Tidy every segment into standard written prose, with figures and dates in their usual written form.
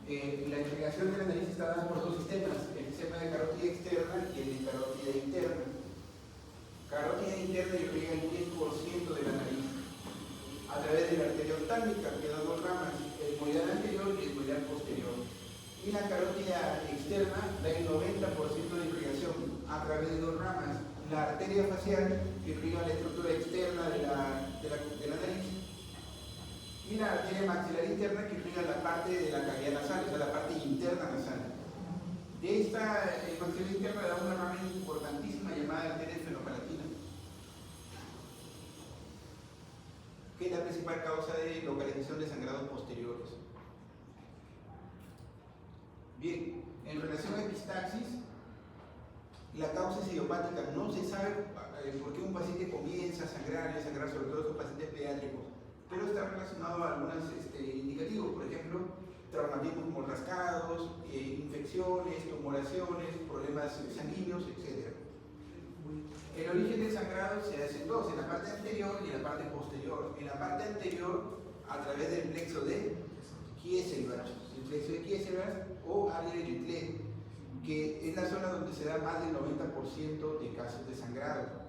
La irrigación de la nariz está dada por dos sistemas, el sistema de carótida externa y el de carótida interna. Carótida interna irriga el 10% de la nariz a través de la arteria oftálmica, que da dos ramas, el moidal anterior y el moidal posterior. Y la carótida externa da el 90% de irrigación a través de dos ramas, la arteria facial, que irriga la estructura externa de la nariz, y la arteria maxilar interna, que irriga la parte de la cavidad nasal, o sea, la parte interna nasal. De esta maxilar interna da una rama importantísima llamada arteria esfenopalatina, que es la principal causa de localización de sangrados posteriores. Bien, en relación a epistaxis, la causa es idiopática, no se sabe por qué un paciente comienza a sangrar y a sangrar, sobre todo en pacientes pediátricos, pero está relacionado a algunos indicativos, por ejemplo, traumatismos como rascados, infecciones, tumoraciones, problemas sanguíneos, etc. El origen del sangrado se hace en dos, en la parte anterior y en la parte posterior. En la parte anterior, a través del plexo de Kieselbach, el plexo de Kieselbach o área de Jutlet, que es la zona donde se da más del 90% de casos de sangrado.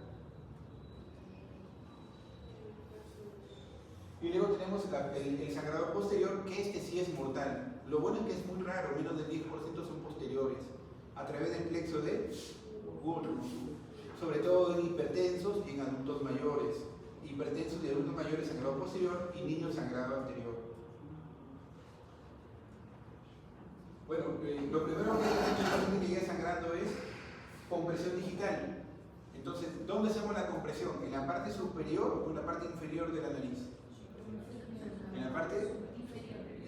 Y luego tenemos el sangrado posterior, que sí es mortal. Lo bueno es que es muy raro, menos del 10% son posteriores, a través del plexo de Woodruff, sobre todo en hipertensos y en adultos mayores. Hipertensos y adultos mayores, sangrado posterior, y niños, sangrado anterior. Bueno, lo primero que el que llega sangrando es compresión digital. Entonces, ¿dónde hacemos la compresión? ¿En la parte superior o en la parte inferior de la nariz? En la parte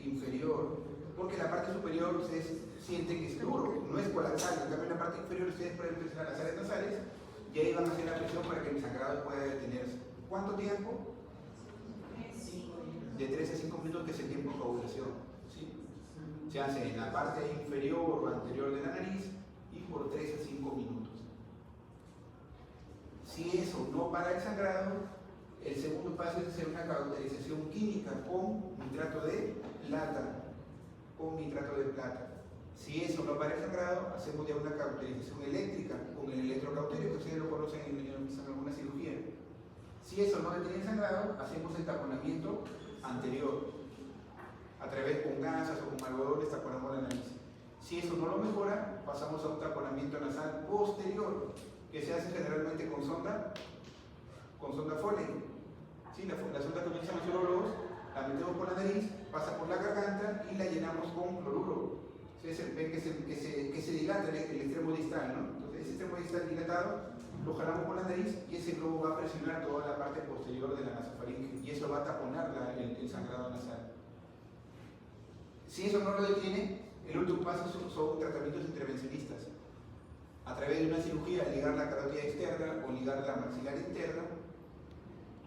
inferior, porque la parte superior ustedes sienten que es duro, no es colapsal. En cambio, en la parte inferior ustedes pueden presionar las áreas nasales y ahí van a hacer la presión para que el sangrado pueda detenerse. ¿Cuánto tiempo? De 3 a 5 minutos, que es el tiempo de coagulación, ¿sí? Se hace en la parte inferior o anterior de la nariz y por 3 a 5 minutos. Si eso no para el sangrado, el segundo paso es hacer una cauterización química con nitrato de plata, Si eso no para el sangrado, hacemos ya una cauterización eléctrica con el electrocauterio, que ustedes lo conocen en alguna cirugía. Si eso no detiene el sangrado, hacemos el taponamiento anterior. A través con gasas o con algodón taponamos la nariz. Si eso no lo mejora, pasamos a un taponamiento nasal posterior, que se hace generalmente con sonda Foley. ¿Sí? La sonda que utilizan los urólogos, la metemos por la nariz, pasa por la garganta y la llenamos con cloruro. Ustedes ven que se dilata el extremo distal, ¿no? Entonces, ese extremo distal dilatado lo jalamos por la nariz y ese globo va a presionar toda la parte posterior de la nasofaringe y eso va a taponar el sangrado nasal. Si eso no lo detiene, el último paso son tratamientos intervencionistas. A través de una cirugía, ligar la carótida externa o ligar la maxilar interna,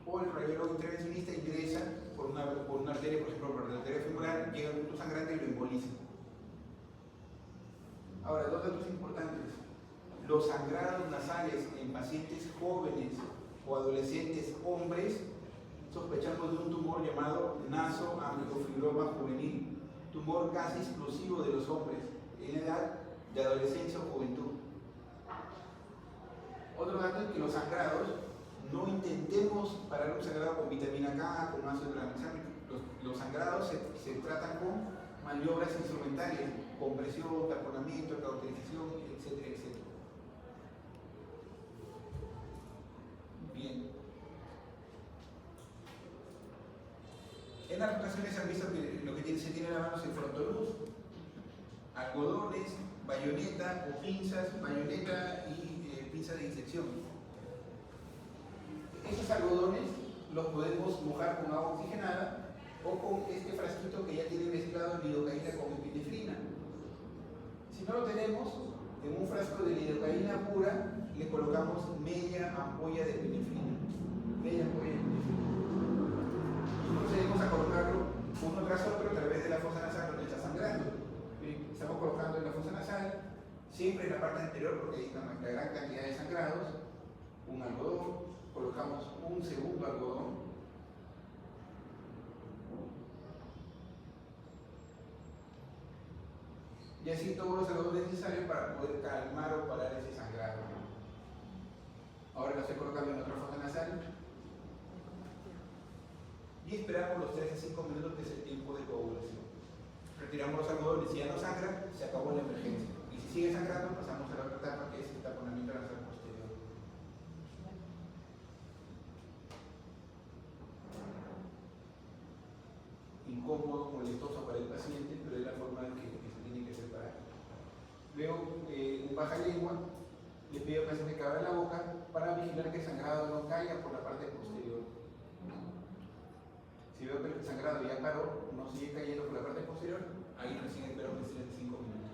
o el radiólogo intervencionista ingresa por una arteria, por ejemplo, por la arteria femoral, llega un punto sangrante y lo emboliza. Ahora, dos datos importantes. Los sangrados nasales en pacientes jóvenes o adolescentes hombres, sospechamos de un tumor llamado nasoamiofibroma juvenil, tumor casi exclusivo de los hombres en la edad de adolescencia o juventud. Otro dato es que los sangrados, no intentemos parar un sangrado con vitamina K, con ácido tranexámico. Los sangrados se tratan con maniobras instrumentales, compresión, taponamiento, cauterización, etcétera, etcétera. Bien. En las ocasiones han visto que lo que se tiene en la mano es el frontoluz, algodones, bayoneta o pinzas, bayoneta y pinza de insección. Esos algodones los podemos mojar con agua oxigenada o con este frasquito que ya tiene mezclado lidocaína con epinefrina. Si no lo tenemos, en un frasco de lidocaína pura le colocamos media ampolla de epinefrina. Procedemos a colocarlo uno tras otro a través de la fosa nasal donde está sangrando. Estamos colocando en la fosa nasal, siempre en la parte anterior, porque hay una gran cantidad de sangrados, un algodón, colocamos un segundo algodón, y así todos los algodones necesarios para poder calmar o parar ese sangrado. Ahora lo estoy colocando en otra fosa nasal y esperamos los 3 a 5 minutos, que es el tiempo de coagulación. Retiramos los algodones, si ya no sangra, se acabó la emergencia. Y si sigue sangrando, pasamos a la otra etapa, que es el taponamiento nasal posterior. Incómodo, molestoso para el paciente, pero es la forma en que se tiene que separar. Luego, un bajalengua, le pido al paciente que abra la boca para vigilar que el sangrado no caiga por la parte posterior. Si veo que el sangrado ya paró, no sigue cayendo por la parte posterior, ahí recién espero que sean 5 minutos.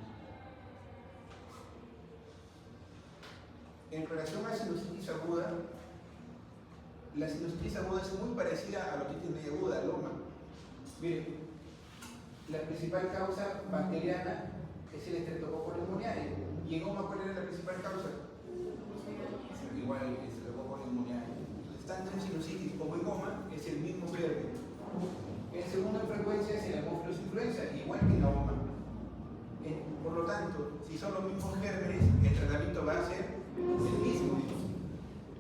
En relación a la sinusitis aguda, la sinusitis aguda es muy parecida a la otitis media aguda, loma. Miren, la principal causa bacteriana es el Streptococcus pneumoniae. ¿Y en OMA cuál era la principal causa? Igual el Streptococcus pneumoniae. Entonces, tanto en sinusitis como en OMA es el mismo germen. En segunda frecuencia es el Haemophilus influenza, igual que en la OMA. Por lo tanto, si son los mismos gérmenes, el tratamiento va a ser el mismo.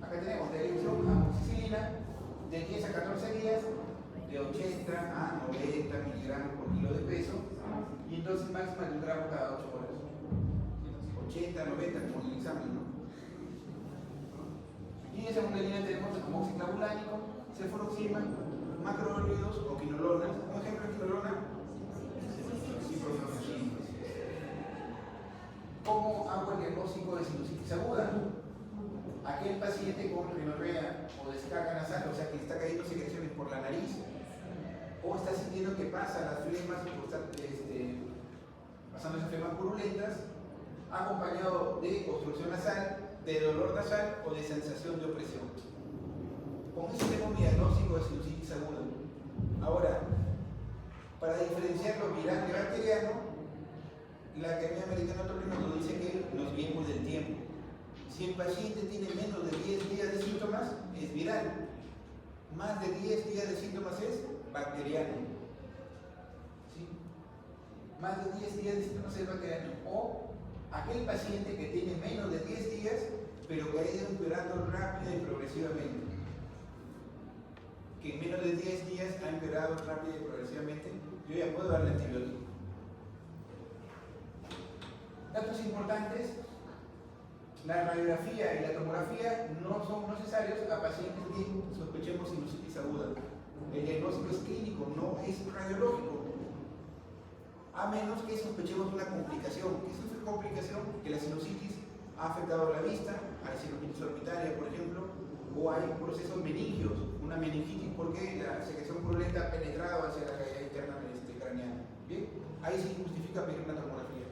Acá tenemos de amoxicilina de 10 a 14 días, de 80 a 90 miligramos por kilo de peso, y entonces máxima de 1 gramo cada 8 horas. 80, 90 como en el examen, ¿no? Y en segunda línea tenemos el amoxiclavulánico, cefuroxima, macrolídeos o quinolonas. Un ejemplo de quinolona, ciprofloxacin. ¿Cómo hago el diagnóstico de sinusitis aguda? Aquel paciente con rinorrea o descarga nasal, o sea que está cayendo secreciones por la nariz, o está sintiendo que pasa las flemas, o está pasando esas flemas purulentas, acompañado de obstrucción nasal, de dolor nasal o de sensación de opresión. Con eso tengo mi diagnóstico de sinusitis aguda. Ahora, para diferenciar lo viral de bacteriano, la Academia Americana de Otorrino nos dice que nos viemos del tiempo. Si el paciente tiene menos de 10 días de síntomas, es viral. Más de 10 días de síntomas es bacteriano. ¿Sí? Más de 10 días de síntomas es bacteriano. O aquel paciente que tiene menos de 10 días, pero que ha ido empeorando rápida y progresivamente. Que en menos de 10 días ha empeorado rápida y progresivamente, yo ya puedo darle antibiótico. Datos importantes: la radiografía y la tomografía no son necesarios a pacientes que sospechemos sinusitis aguda. El diagnóstico es clínico, no es radiológico. A menos que sospechemos una complicación. ¿Qué es una complicación? Que la sinusitis ha afectado la vista, hay sinusitis orbitaria, por ejemplo, o hay procesos meningios, una meningitis porque la secreción purulenta ha penetrado hacia la cavidad interna craneana. ¿Bien? Ahí sí justifica pedir una tomografía.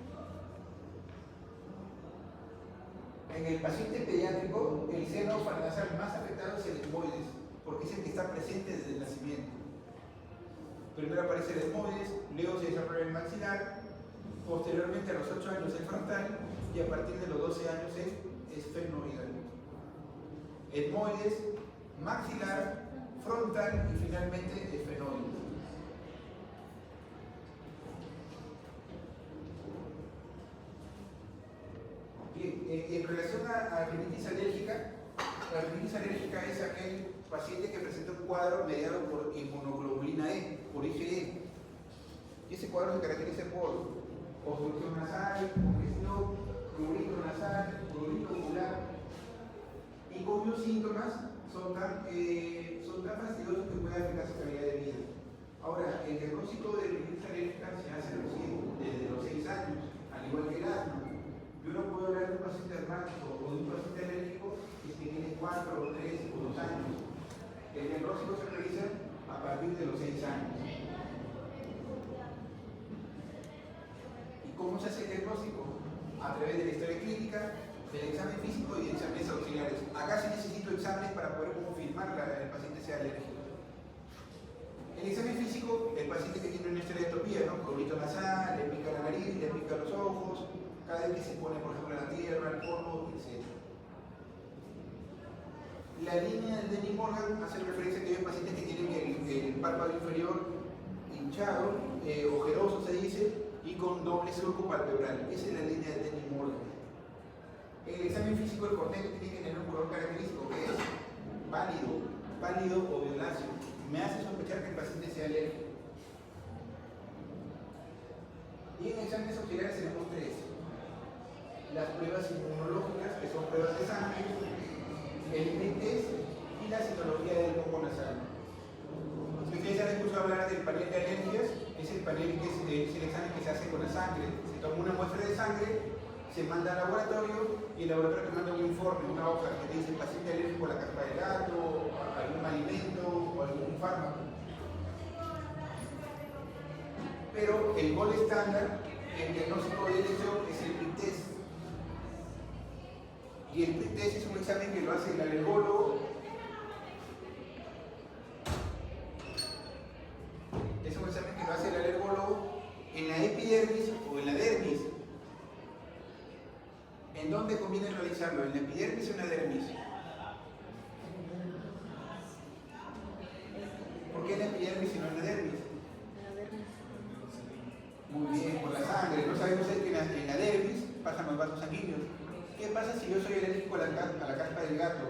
En el paciente pediátrico, el seno paranasal más afectado es el etmoides, porque es el que está presente desde el nacimiento. Primero aparece el etmoides, luego se desarrolla el maxilar, posteriormente a los 8 años el frontal, y a partir de los 12 años el esfenoidal. Etmoides, maxilar, frontal y finalmente esfenoides. Bien, en relación a la rinitis alérgica, la rinitis alérgica es aquel paciente que presenta un cuadro mediado por inmunoglobulina E, por IgE. Y ese cuadro se caracteriza por obstrucción nasal, congestión, prurito nasal, prurito ocular, y cuyos síntomas son tan fastidiosos que pueden afectar su calidad de vida. Ahora, el diagnóstico de rinitis alérgica se hace recién desde los 6 años, al igual que el asma. Yo no puedo hablar de un paciente asmático o de un paciente alérgico que tiene 4 o 3 o 2 años. El diagnóstico se realiza a partir de los 6 años. ¿Y cómo se hace el diagnóstico? A través de la historia clínica, del examen físico y de exámenes auxiliares. Acá sí necesito exámenes para poder confirmar que el paciente sea alérgico. El examen físico, el paciente que tiene una estereotopía, ¿no? Prurito nasal, le pica la nariz, le pica los ojos, cada vez que se pone, por ejemplo, la tierra, el polvo, etc. La línea de Denny Morgan hace referencia a aquellos pacientes que tienen el párpado inferior hinchado, ojeroso se dice, y con doble surco palpebral. Esa es la línea de Denny-Morgan. El examen físico del corneto tiene que tener un color característico que es pálido o violáceo. Me hace sospechar que el paciente sea alérgico. Y en exámenes auxiliares tenemos tres. Las pruebas inmunológicas, que son pruebas de sangre, el test y la citología del moco nasal. Si ustedes han escuchado hablar del panel de alergias, es el panel que es el examen que se hace con la sangre. Se toma una muestra de sangre, se manda al laboratorio y el laboratorio te manda un informe, una hoja que te dice paciente alérgico a la caspa de gato, a algún alimento o algún fármaco. Pero el gol estándar, el diagnóstico del hecho, es el PIT-test. Y el PIT-test es un examen que lo hace el alergólogo. Es un examen que lo hace el alergólogo en la epidermis o en la dermis. ¿En dónde conviene realizarlo? ¿En la epidermis o en la dermis? ¿Por qué en la epidermis y no en la dermis? Muy bien, por la sangre. No sabemos que en la dermis pasan los vasos sanguíneos. ¿Qué pasa si yo soy alérgico a la caspa del gato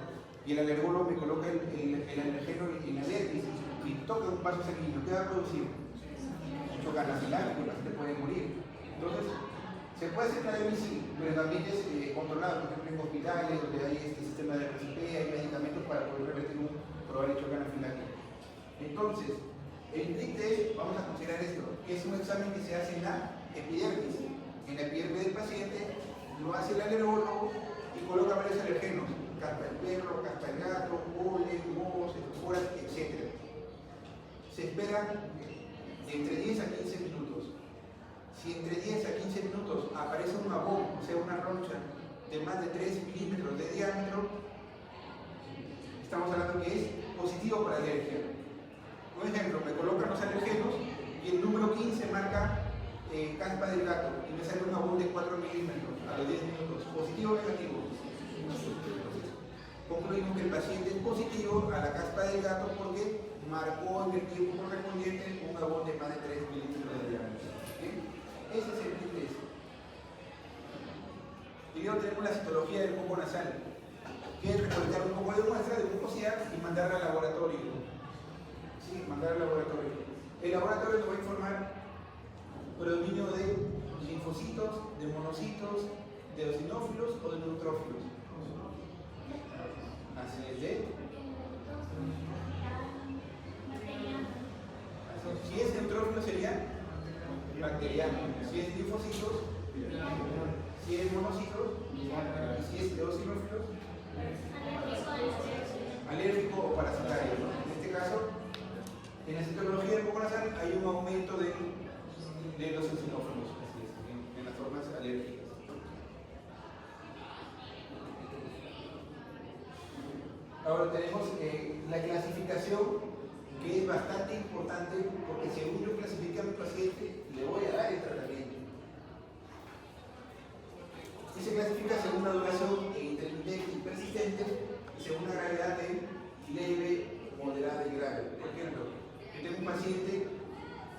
y el alergólogo me coloca el alergeno en la dermis y toca un vaso sanguíneo? ¿Qué va a producir? Un choque anafiláctico, el paciente puede morir. Entonces, se puede hacer la dermis, sí, pero en ambientes controlados, por ejemplo en hospitales donde hay este sistema de RCP, hay medicamentos para poder revertir un probable choque anafiláctico. Entonces, el PIT-test, vamos a considerar esto, que es un examen que se hace en la epidermis. En la epidermis del paciente lo hace el alergólogo y coloca varios alergenos, caspa del perro, caspa del gato, polen, mohos, esporas, etc. Se espera entre 10 a 15 minutos. Si entre 10 a 15 minutos aparece un abón, o sea una roncha de más de 3 milímetros de diámetro, estamos hablando que es positivo para alergia. Un ejemplo, me colocan los alergenos y el número 15 marca caspa del gato y me sale un abón de 4 milímetros a los 10 minutos. ¿Positivo o negativo? Concluimos que el paciente es positivo a la caspa del gato porque marcó en el tiempo correspondiente un abón de más de 3 milímetros de diámetro. ¿Sí? Ese es el PIT-test. Y luego tenemos la citología del moco nasal, que es recolectar un poco de muestra de mucosidad y mandarla al laboratorio. Sí, mandar al laboratorio. El laboratorio nos va a informar predominio de linfocitos, de monocitos, de eosinófilos o de neutrófilos. Así es de. Si es neutrófilo sería bacteriano. Si es linfocitos, si es monocitos, y si es eosinófilos, alérgico o parasitario. En este caso, en la citología del moco nasal hay un aumento de los eosinófilos, en las formas alérgicas. Ahora tenemos la clasificación, que es bastante importante porque según yo clasifique a mi paciente, le voy a dar el tratamiento. Y se clasifica según una duración intermitente y persistente y según una gravedad de leve, moderada y grave. Por ejemplo, yo tengo un paciente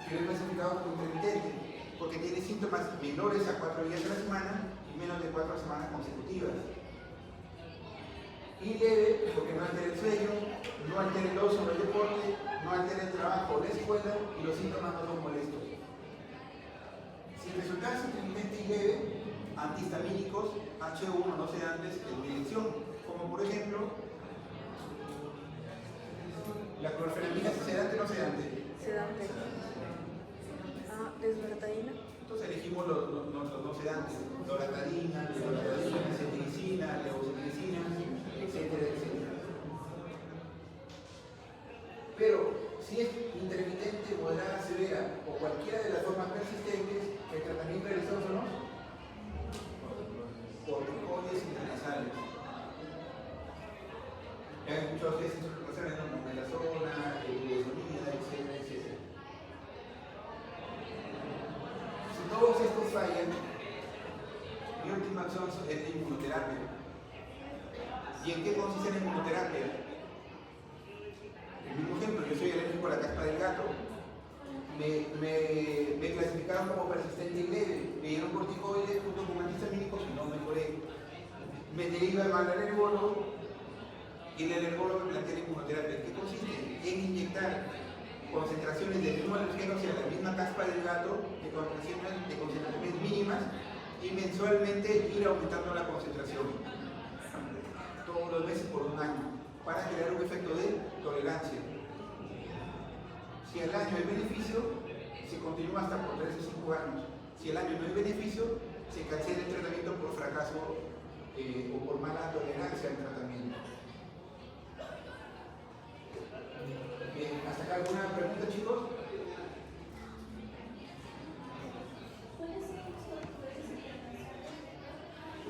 que lo he clasificado como intermitente porque tiene síntomas menores a 4 días a la semana y menos de 4 semanas consecutivas. Y leve porque no altera el sueño, no altera el ocio o el deporte, no altera el trabajo o la escuela y los síntomas no son molestos. Si el resultado es intermitente y leve, antihistamínicos, H1 no sedantes en mi elección, como por ejemplo la clorfenamina, ¿es sedante o no sedante? Sedante. Desloratadina. Entonces elegimos los no sedantes, loratadina, cetiricina, levocetiricina, etcétera, etcétera. Pero si es intermitente, moderada, severa o cualquiera de las formas persistentes, el tratamiento realizado son los corticoides intranasales. Ya han escuchado ustedes sus presentaciones, ¿no? Melasona, budesonida, etcétera, etcétera. Si todos estos fallan, mi última acción es la inmunoterapia. ¿Y en qué consiste la inmunoterapia? El mismo ejemplo, yo soy alérgico a la caspa del gato, me clasificaron como persistente y leve, me dieron corticoides junto con antihistamínicos y no mejoré. Me deriva mal al alergólogo y el alergólogo me plantea la inmunoterapia, que consiste en inyectar concentraciones del mismo alergeno, o sea, la misma caspa del gato, de concentraciones mínimas, y mensualmente ir aumentando la concentración todos los meses por un año para crear un efecto de tolerancia. Si al año hay beneficio, se continúa hasta por 3 o 5 años. Si al año no hay beneficio, se cancela el tratamiento por fracaso o por mala tolerancia al tratamiento. Bien, ¿hasta acá alguna pregunta, chicos?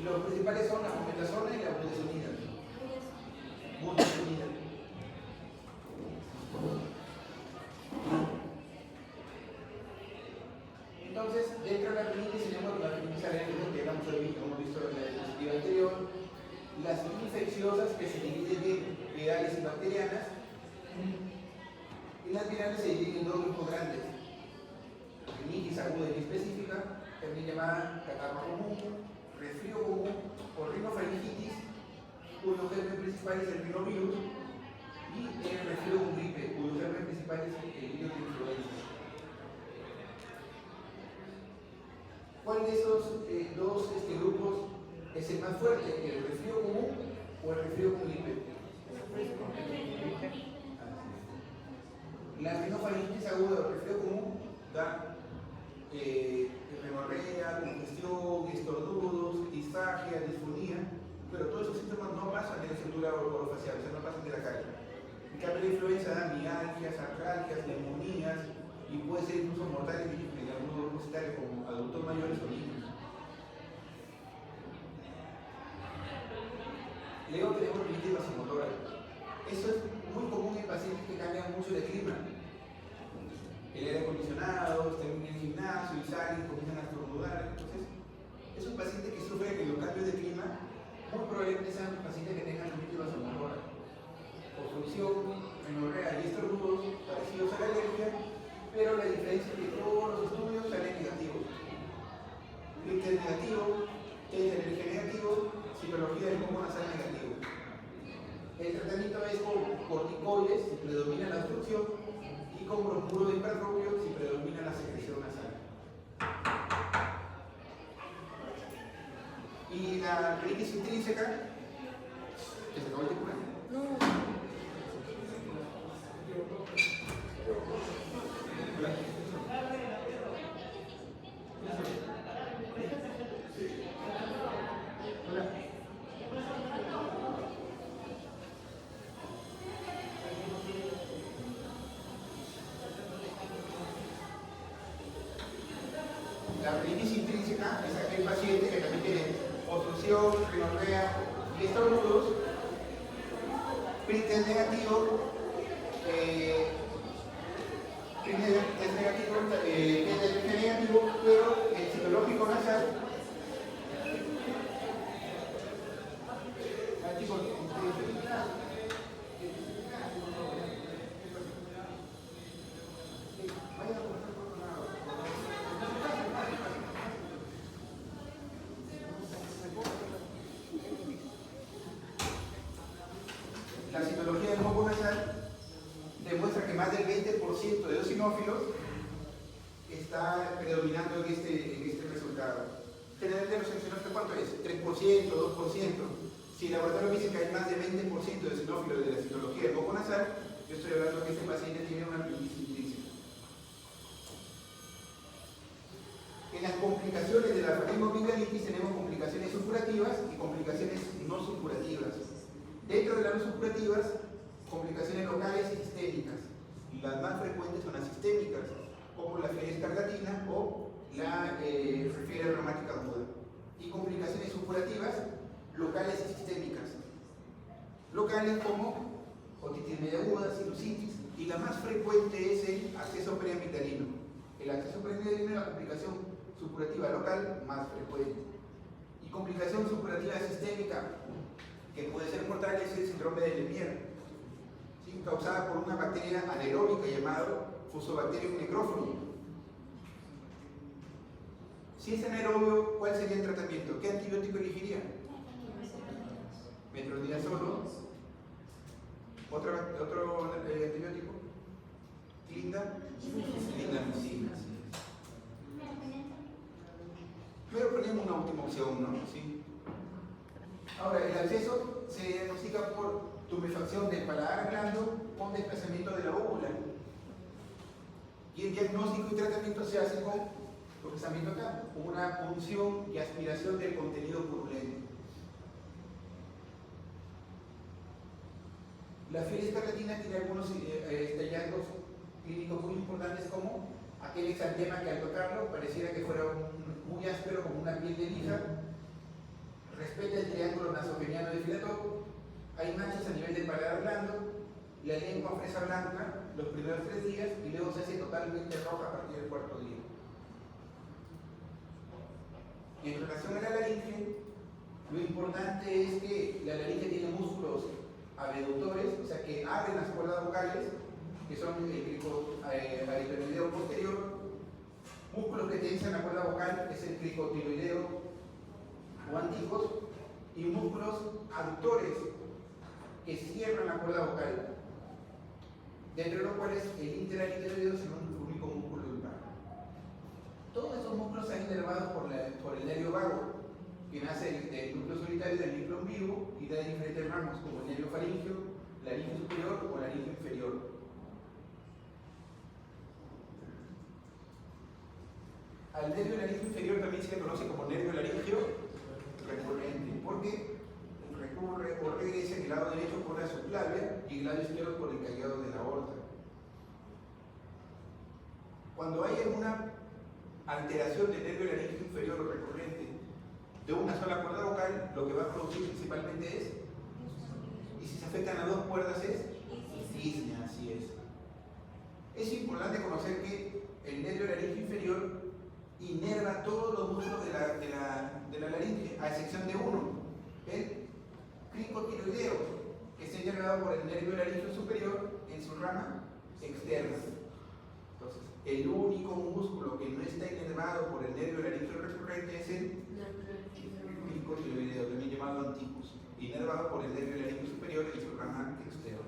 Los principales son la mometasona y la budesonida. Budesonida. Entonces, dentro de la rinitis tenemos la rinitis alérgica, que hemos visto en la diapositiva anterior, las infecciosas que se dividen en virales y bacterianas, y las virales se dividen en dos grupos grandes: rinitis aguda y específica, también llamada catarro común, resfrío común o rinofaringitis, cuyo germen principal es el rinovirus, y el resfrío con gripe, cuyo germen principal es el virus de influenza. ¿Cuál de esos dos grupos es el más fuerte? ¿El resfrío común o el resfrío con gripe? La rinofaringitis aguda o el resfrío común da hemorrea, congestión, estornudos, disfagia, disfonía, pero todos esos síntomas no pasan de la estructura orofacial, o sea, no pasan de la calle. En cambio, la influenza da mialgias, artralgias, neumonías y puede ser incluso mortal en algunos grupos tales como adultos mayores o niños. Luego tenemos rinitis vasomotora. Eso es muy común en pacientes que cambian mucho de clima. El aire acondicionado, están en el gimnasio y salen y comienzan a estornudar. Entonces, es un paciente que sufre de los cambios de clima. Muy probablemente sean pacientes que tengan rinitis vasomotora. Obstrucción, hemorrea y estornudos parecidos a la alergia, pero la diferencia es que todos los estudios salen negativos. Richter negativo, test de alergia negativo, citología del moco nasal negativo. El tratamiento es con corticoides si predomina la obstrucción y con bromuro de hipertropio si predomina la secreción nasal. Y la rinitis intrínseca, que se acabó el tiempo. No. La rinitis intrínseca es aquel paciente que también tiene obstrucción, rinorrea y estornudos, Richter negativo, es negativo, pero el citológico nasal, la citología del moco nasal demuestra que más del 20% de los sinófilos está predominando en este resultado. Generalmente los eosinófilos, ¿cuánto es? 3%, 2%. Si el laboratorio dice que hay más de 20% de sinófilos de la citología del moco nasal, yo estoy hablando que este paciente tiene una rinitis intrínseca. En las complicaciones de la faringomigalitis tenemos complicaciones supurativas y complicaciones no supurativas. Dentro de las no supurativas, complicaciones locales y sistémicas. Las más frecuentes son las sistémicas, como la fiebre escarlatina o la fiebre reumática aguda. Y complicaciones supurativas, locales y sistémicas. Locales como otitis media aguda, sinusitis, y la más frecuente es el acceso periamigdalino. El acceso periamigdalino es la complicación supurativa local más frecuente. Y complicación supurativa sistémica, que puede ser mortal, es el síndrome de Lemierre, ¿sí? Causada por una bacteria anaeróbica llamada Fusobacterium necrophorum. Si es anaerobio, ¿cuál sería el tratamiento? ¿Qué antibiótico elegiría? Metronidazolo. ¿Otro antibiótico? Clindamicina, así es. Pero ponemos una última opción, ¿no? ¿Sí? Ahora, el absceso se diagnostica por tumefacción del paladar blando con desplazamiento de la úvula. Y el diagnóstico y tratamiento se hace con procesamiento acá, con una punción y aspiración del contenido purulento. La fiebre escarlatina tiene algunos hallazgos clínicos muy importantes, como aquel exantema que al tocarlo pareciera que fuera muy áspero, como una piel de lija. Respeta el triángulo nasogeniano de Filatov. Hay manchas a nivel del paladar blando, la lengua fresa blanca los primeros 3 días y luego se hace totalmente roja a partir del 4.º día. En relación a la laringe, lo importante es que la laringe tiene músculos abductores, o sea que abren las cuerdas vocales, que son el cricotiloideo posterior, músculos que tensan la cuerda vocal, que es el cricotiloideo o anticos, y músculos aductores que cierran la cuerda vocal, dentro de los cuales el interariterioideo es el único músculo lumbar. Todos estos músculos están inervados por el nervio vago, que nace del núcleo solitario del microombligo y da diferentes ramos, como el nervio faríngeo, laringe superior o laringe inferior. Al nervio laringe inferior también se le conoce como nervio laringeo recurrente, porque recurre o regresa en el lado derecho por la subclavia y el lado izquierdo por el callado de la aorta. Cuando hay alguna alteración del nervio laringeo inferior o recurrente de una sola cuerda vocal, lo que va a producir principalmente es, y si se afectan a 2 cuerdas es disnea, así es. Es importante conocer que el nervio laringeo inferior inerva todos los músculos de la laringe, a excepción de uno, el cricotiloideo, que está inervado por el nervio laringeo superior en su rama externa. Entonces, el único músculo que no está inervado por el nervio laringeo recurrente es el cricotiloideo, también llamado anticus, inervado por el nervio laringeo superior en su rama externa.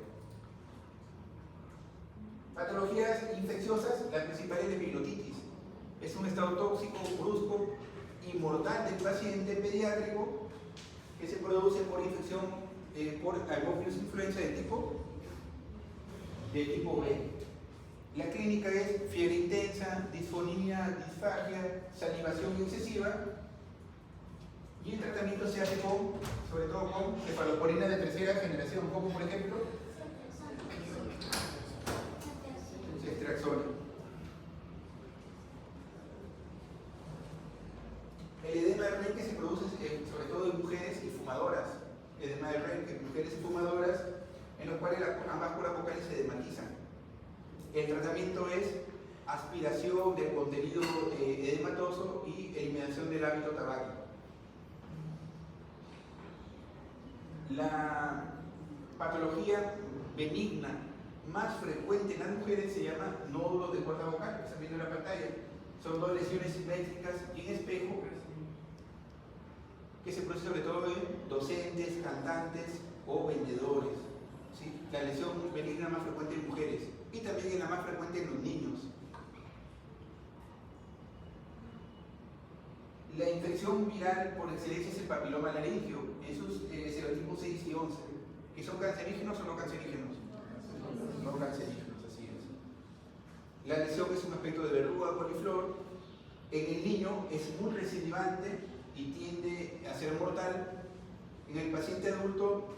Patologías infecciosas, la principal es la epiglotitis. Es un estado tóxico, brusco y mortal del paciente pediátrico que se produce por infección por Haemophilus influenza de tipo B. La clínica es fiebre intensa, disfonía, disfagia, salivación excesiva, y el tratamiento se hace sobre todo con cefalosporina de 3ª generación, como por ejemplo ceftriaxona. El edema de Renke se produce sobre todo en mujeres y fumadoras. Edema de Renke, mujeres y fumadoras, en los cuales ambas cuerdas vocales se edematisan. El tratamiento es aspiración del contenido edematoso y eliminación del hábito tabáquico. La patología benigna más frecuente en las mujeres se llama nódulos de cuerda vocal, que están viendo en la pantalla. Son 2 lesiones simétricas y en espejo que se produce sobre todo en docentes, cantantes o vendedores. ¿Sí? La lesión benigna más frecuente en mujeres y también es la más frecuente en los niños. La infección viral por excelencia es el papiloma laringio, en sus serotipos 6 y 11, que son cancerígenos o no cancerígenos. No cancerígenos, así es. La lesión es un aspecto de verruga coliflor. En el niño es muy recidivante y tiende a ser mortal. En el paciente adulto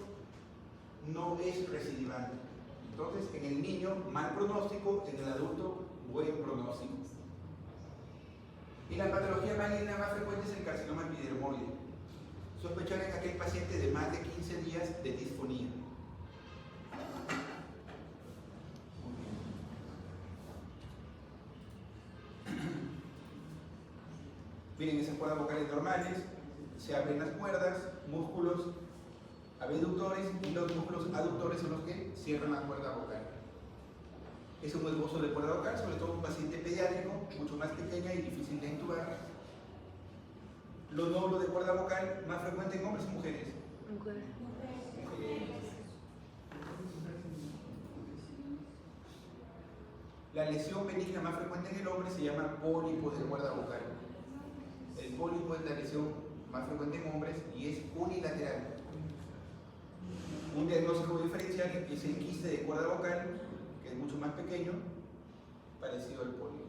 no es recidivante. Entonces, en el niño, mal pronóstico, en el adulto, buen pronóstico. Y la patología maligna más frecuente es el carcinoma epidermoide. Sospechar en aquel paciente de más de 15 días de disfonía. Miren, esas cuerdas vocales normales, se abren las cuerdas, músculos abductores, y los músculos aductores son los que cierran la cuerda vocal. Es un esbozo de cuerda vocal, sobre todo un paciente pediátrico, mucho más pequeña y difícil de intubar. de cuerda vocal más frecuente en hombres o mujeres? Mujeres. La lesión benigna más frecuente en el hombre se llama pólipo de cuerda vocal. El pólipo es la lesión más frecuente en hombres y es unilateral. Un diagnóstico diferencial es el quiste de cuerda vocal, que es mucho más pequeño, parecido al pólipo.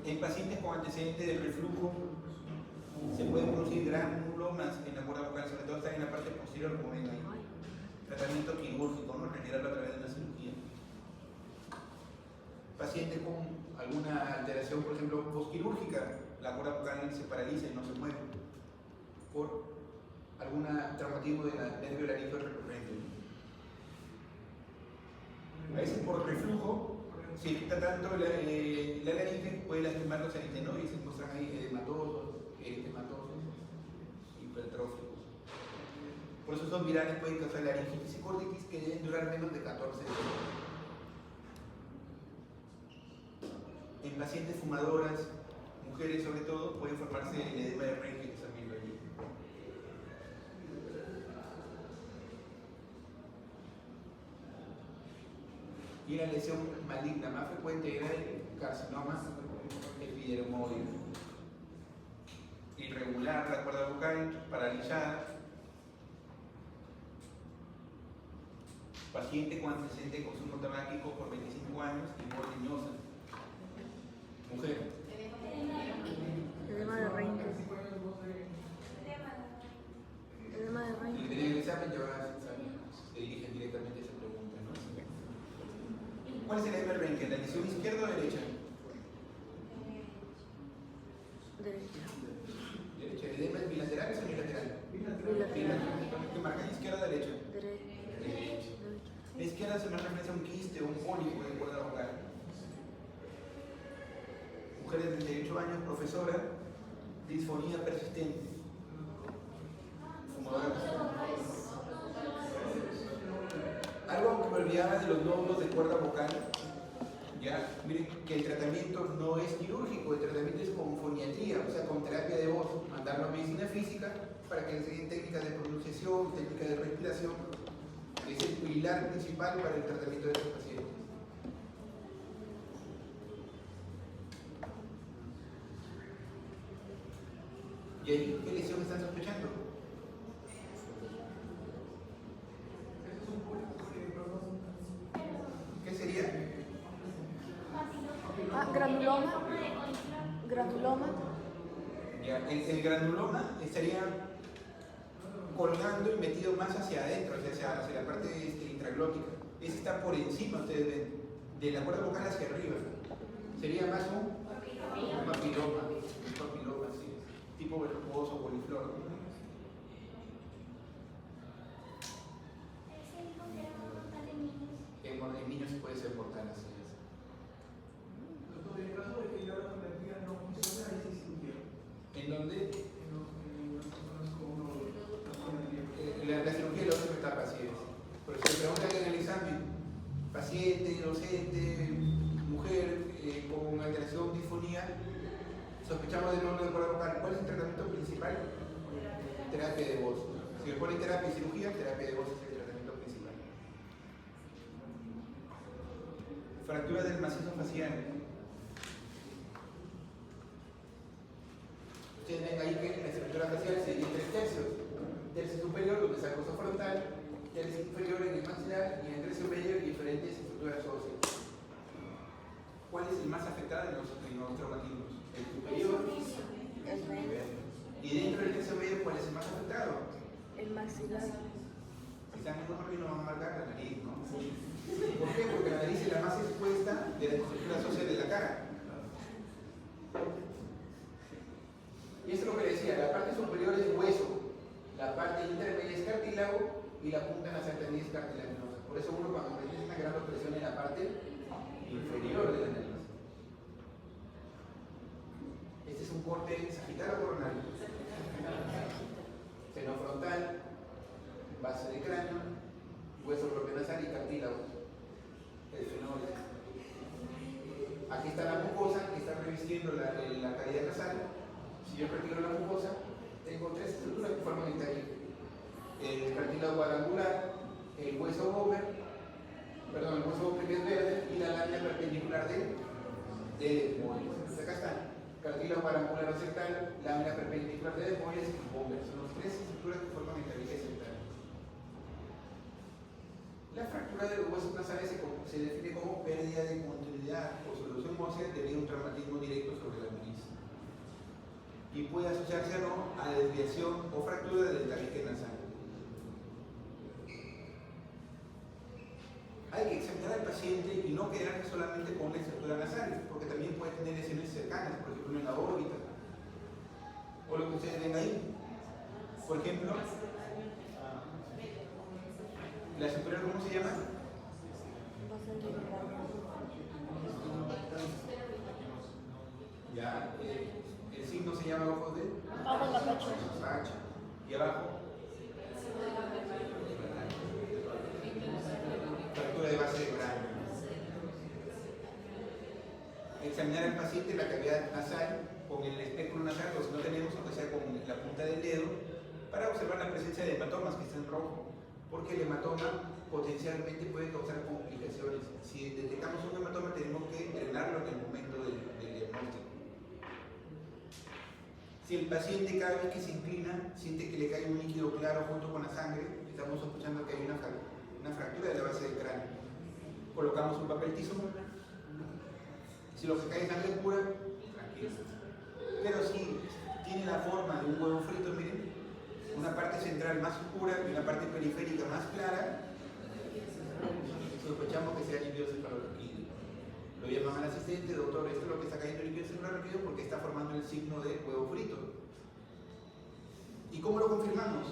En pacientes con antecedentes de reflujo se pueden producir granulomas en la cuerda vocal, sobre todo están en la parte posterior, como ven ahí. Tratamiento quirúrgico, ¿no? Retirarlo a través de una cirugía. Pacientes con alguna alteración, por ejemplo, postquirúrgica, la cuerda vocal se paraliza y no se mueve por algún traumatismo del nervio laríngeo recurrente. A veces por reflujo, si irrita tanto la laringe, puede lastimar los aritenoides, se muestran ahí edematosos, hipertróficos. Por eso esos virales pueden causar laringitis y cortitis que deben durar menos de 14 días. En pacientes fumadoras, mujeres sobre todo, pueden formarse el edema de Reinke, que están viendo allí. Y la lesión maligna más frecuente era el carcinoma epidermoide. Irregular la cuerda vocal, paralizada. Paciente con antecedente de consumo tabáquico por 25 años y mordiñosa. Mujer. Edema de Reinke. Edema de Y Reinke. en el examen ya se dirigen directamente a esa pregunta, ¿no? ¿Cuál es el edema de Reinke? ¿La lesión izquierda o derecha? Derecha. Derecha. ¿El edema es bilateral o unilateral? Bilateral. ¿Qué marca? ¿Izquierda o derecha? Derecha. Derecha. La izquierda se me refiere a un quiste o un pólipo de cuerda vocal. Mujer de 38 años, profesora, disfonía persistente. Fumadora. Algo que me olvidaba de los nódulos de cuerda vocal, ya, miren que el tratamiento no es quirúrgico, el tratamiento es con foniatría, o sea, con terapia de voz, mandarlo a medicina física para que enseñen técnicas de pronunciación, técnicas de respiración, que es el pilar principal para el tratamiento de estos pacientes. ¿Y ahí qué lesión están sospechando? ¿Qué sería? Granuloma. Granuloma. Ya, el granuloma estaría colgando y metido más hacia adentro, hacia la parte intraglótica. Ese está por encima, ustedes ven, de la cuerda vocal hacia arriba. Sería más un papiloma, sí, tipo verrugoso o coliflor. En niños puede ser mortal, así es. En el caso de que ya la terapia no funciona, ahí sí cirugía. ¿En dónde? En las personas con La cirugía de la otra etapa, así es. Pero si se pregunta en el examen, paciente, docente, mujer con alteración disfonía, sospechamos de nódulo de cuerda vocal. ¿Cuál es el tratamiento principal? Terapia de voz. Si me ponen terapia y cirugía, terapia de voz es el tratamiento principal. Fractura del macizo facial. Ustedes ven ahí que la estructura facial se divide en 3 tercios. Tercio superior, donde está el costo frontal, tercio inferior en el maxilar y en el tercio medio diferentes estructuras óseas. ¿Cuál es el más afectado en los traumatismos? El superior. El medio. Y dentro del tercio medio, ¿cuál es el más afectado? El maxilar. Si están en un no van a marcar la nariz, ¿no? ¿Por qué? Porque la nariz es la más expuesta de las estructuras óseas de la cara. Y esto es lo que decía, la parte superior es hueso, la parte intermedia es cartílago y la punta nasal también es cartilaginosa. Por eso uno cuando tiene una gran opresión en la parte inferior de la nariz. Este es un corte sagital o coronario. Seno frontal, base de cráneo, hueso propio nasal y cartílago. El fenómeno. Aquí está la mucosa que está revestida midiendo la cavidad nasal, si yo retiro la mucosa, tengo tres estructuras que forman el tabique. El cartílago cuadrangular, el hueso Bowler, perdón, el hueso Bowler que es verde, y la lámina perpendicular de Moyes. Acá está, cartílago cuadrangular occipital, lámina perpendicular de Moyes y Bowler. Son las tres estructuras que forman el tabique central. La fractura de los huesos nasales se define como pérdida de continuidad o solución ósea debido a un traumatismo directo sobre la nariz. Y puede asociarse o no a desviación o fractura del tabique nasal. Hay que examinar al paciente y no quedarse solamente con la estructura nasal, porque también puede tener lesiones cercanas, por ejemplo en la órbita, o lo que ustedes ven ahí. Por ejemplo, la superior, ¿cómo se llama? Ya, el signo se llama ojos de Pacha. Y abajo, fractura de base de cráneo. Examinar al paciente la cavidad nasal con el espectro nasal, o si no tenemos, aunque sea con la punta del dedo, para observar la presencia de hematomas que está en rojo, porque el hematoma potencialmente puede causar complicaciones. Si detectamos un hematoma, tenemos que drenarlo en el momento del diagnóstico. Si el paciente cada vez que se inclina siente que le cae un líquido claro junto con la sangre, estamos sospechando que hay una fractura de la base del cráneo. Colocamos un papel tizo. Si lo que cae es sangre pura, tranquilo. Pero si tiene la forma de un huevo frito, miren, una parte central más oscura y una parte periférica más clara, sospechamos que sea líquido cefalorraquídeo. Lo llaman al asistente, doctor, esto es lo que está cayendo líquido cefalorraquídeo porque está formando el signo de huevo frito. ¿Y cómo lo confirmamos?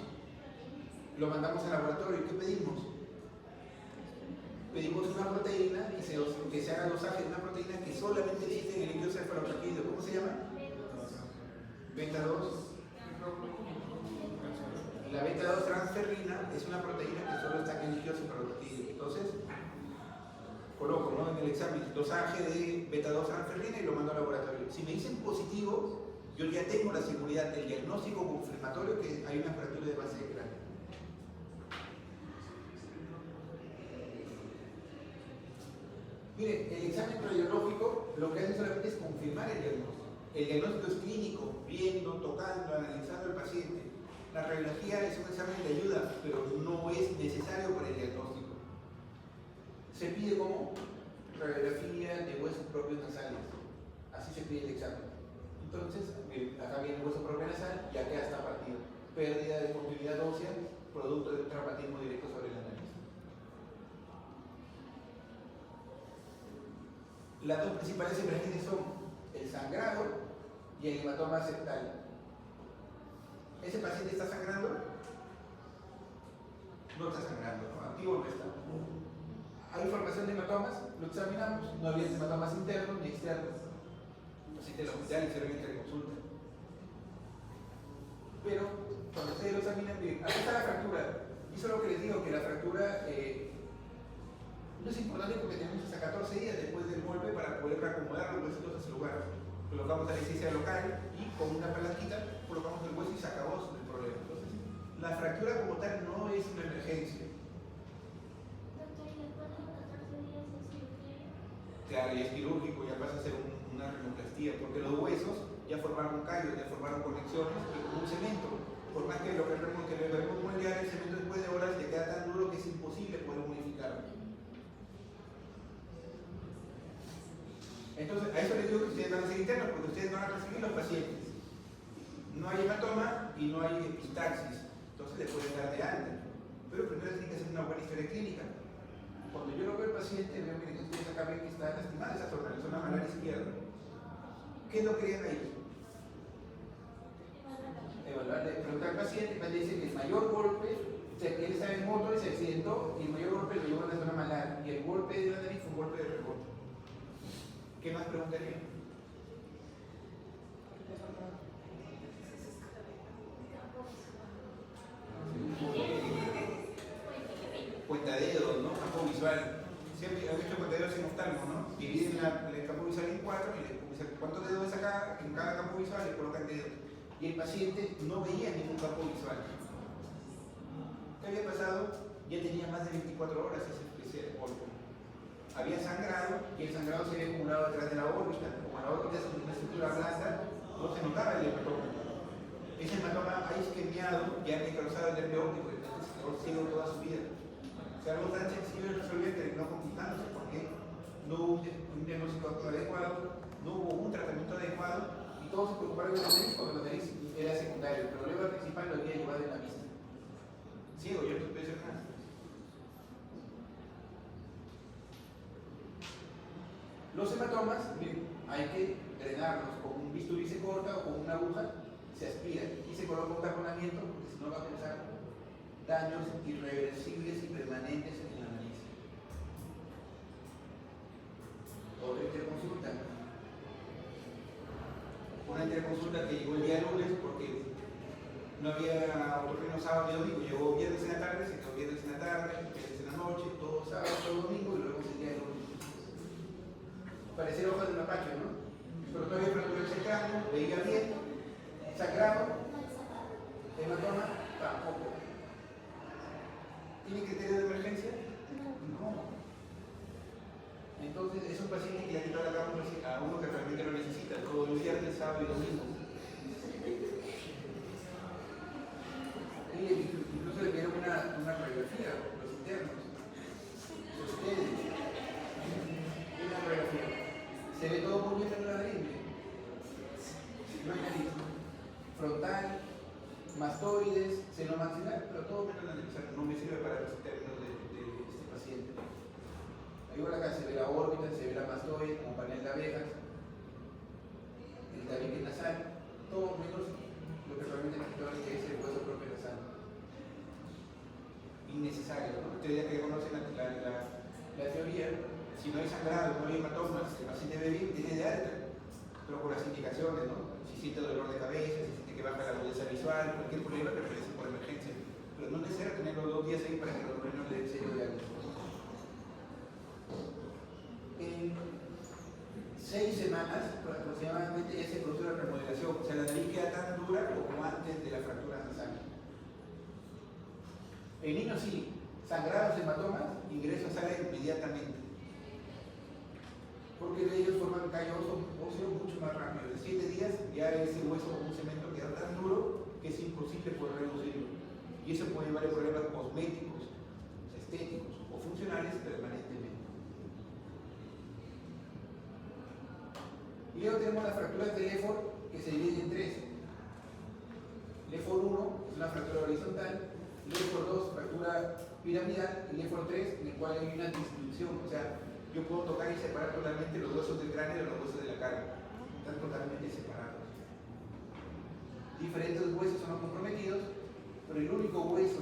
Lo mandamos al laboratorio. ¿Y qué pedimos? Pedimos una proteína que se haga dosaje de una proteína que solamente existe en el líquido cefalorraquídeo. ¿Cómo se llama? Beta 2. La beta 2 transferrina es una proteína que solo está en el líquido cefalorraquídeo. Entonces, coloco, ¿no?, en el examen dosaje de beta 2 transferrina y lo mando al laboratorio. Si me dicen positivo, yo ya tengo la seguridad del diagnóstico confirmatorio que hay una fractura de base de cráneo. Mire, el examen radiológico lo que hace solamente es confirmar el diagnóstico. El diagnóstico es clínico, viendo, tocando, analizando al paciente. La radiología es un examen de ayuda, pero no es necesario para el diagnóstico. Se pide como radiografía de huesos propios nasales. Así se pide el examen. Entonces, acá viene el hueso propio nasal y acá está partido. Pérdida de continuidad ósea, producto de un traumatismo directo sobre la nariz. Las dos principales emergencias son el sangrado y el hematoma septal. ¿Ese paciente está sangrando? No está sangrando, ¿no? Activo no está. Hay formación de hematomas, lo examinamos, no había hematomas internos ni externos. Así que el hospital hicieron interconsulta. Pero cuando ustedes lo examinan bien, aquí está la fractura. Y eso es lo que les digo, que la fractura no es importante porque tenemos hasta 14 días después del golpe para poder reacomodar los huesos a su lugar. Colocamos anestesia local y con una palanquita colocamos el hueso y se acabó el problema. Entonces, la fractura como tal no es una emergencia. Claro, y es quirúrgico, ya pasa a ser una rinoplastia, porque los huesos ya formaron callos, ya formaron conexiones y como un cemento. Por más que lo queremos moldear, el cemento después de horas le queda tan duro que es imposible poder modificarlo. Entonces, a eso les digo que ustedes van a ser internos, porque ustedes van a recibir los pacientes. No hay hematoma y no hay epistaxis, entonces les pueden dar de alta. Pero primero tienen que hacer una buena historia clínica. Cuando yo lo veo al paciente, veo, miren, que ustedes acá ven que está lastimada esa zona, la zona malar izquierda. ¿Qué es lo que querían ahí? Evaluar, le preguntar al paciente, me dice que el mayor golpe, o sea, que él estaba en moto y se accidentó, y el mayor golpe lo llevó a la zona malar, y el golpe de la nariz fue un golpe de rebote. ¿Qué más preguntaría? Cuentadedos, ¿no? Campo visual. Siempre han hecho cuentadedos en oftalmo, ¿no? Dividen el campo visual en 4 y le dicen, ¿cuántos dedos es en cada campo visual le colocan dedos. Y el paciente no veía ningún campo visual. ¿Qué había pasado? Ya tenía más de 24 horas ese golpe. Había sangrado y el sangrado se había acumulado detrás de la órbita. Como la órbita es una estructura blanda, no se notaba el hematoma. Ese hematoma ha isquemiado, ya necrosado el nervio óptico, entonces se quedó ciego toda su vida. O sea, algo tan sencillo de resolver terminó complicándose porque no hubo un diagnóstico adecuado, no hubo un tratamiento adecuado y todos se preocuparon de la nariz porque la nariz era secundario. El problema principal lo había llevado en la vista. Ciego, yo no te puedo decir nada. Los hematomas, hay que drenarlos. Con un bisturí se corta o con una aguja se aspira y se coloca un taponamiento porque si no va a causar daños irreversibles y permanentes en la nariz. Otra interconsulta. Una interconsulta que llegó el día lunes porque no había otorrino sábado ni domingo. Llegó viernes en la tarde, se quedó viernes en la tarde, viernes en la noche, todo sábado, todo domingo y luego el día lunes. Parecía hoja de un mapache, ¿no? Pero todavía fractura el cráneo, veía bien, sangrado, hematoma, tampoco. ¿Tiene criterio de emergencia? No. Entonces es un paciente que le ha quitado la cama a uno que realmente lo necesita, todo el viernes, sábado y domingo. Y incluso le dieron una radiografía, los internos. Ustedes, una radiografía. Se ve todo muy bien en la nariz. No hay nariz. Frontal, mastoides, seno maxilar, pero todo menos la nariz. O sea, no me sirve para los términos de este paciente. Ahí por acá se ve la órbita, se ve la mastoide como panel de abejas, el tabique nasal, todo menos lo que realmente necesitamos, que es el hueso propio nasal. Innecesario, ¿no? Ustedes ya que conocen la teoría, si no hay sangrado, no hay hematomas, el paciente ve bien, tiene de alta, pero por las indicaciones, ¿no? Si siente dolor de cabeza, si siente que baja la agudeza visual, cualquier problema que regrese por emergencia. Pero no es necesario tener los 2 días ahí para que los problemas le den serio de algo. En 6 semanas aproximadamente ya se produce la remodelación, o sea, la nariz queda tan dura como antes de la fractura nasal. En niños sí, sangrados, hematomas, ingreso a sala inmediatamente. Porque ellos forman callo óseo mucho más rápido. En 7 días ya ese hueso o un cemento queda tan duro que es imposible poder reducirlo. Y eso puede llevar a problemas cosméticos, estéticos o funcionales permanentemente. Y luego tenemos las fracturas de Lefort que se dividen en 3. Lefort 1 es una fractura horizontal, Lefort 2 fractura piramidal y Lefort 3 en el cual hay una distinción. O sea, yo puedo tocar y separar totalmente los huesos del cráneo de los huesos de la cara. Están totalmente separados. Diferentes huesos son los comprometidos, pero el único hueso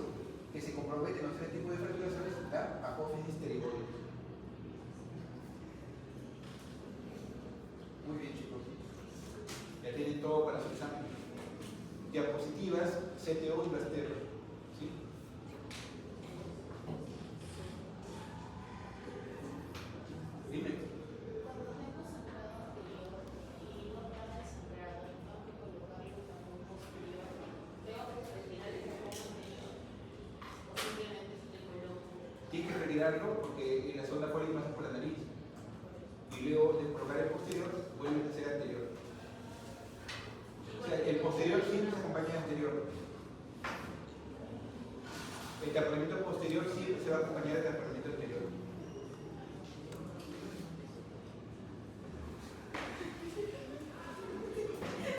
que se compromete en los 3 tipos de fracturaciones es la apófisis pterigoides. Muy bien, chicos. Ya tienen todo para su examen. Diapositivas, CTO y Basterro. ¿Sí? Dime. Tienes que retirarlo porque la sonda fue pasa por la nariz. Y luego de colocar el posterior, vuelve a ser anterior. O sea, el posterior siempre se acompaña del anterior. El taponamiento posterior siempre se va a acompañar del taponamiento anterior.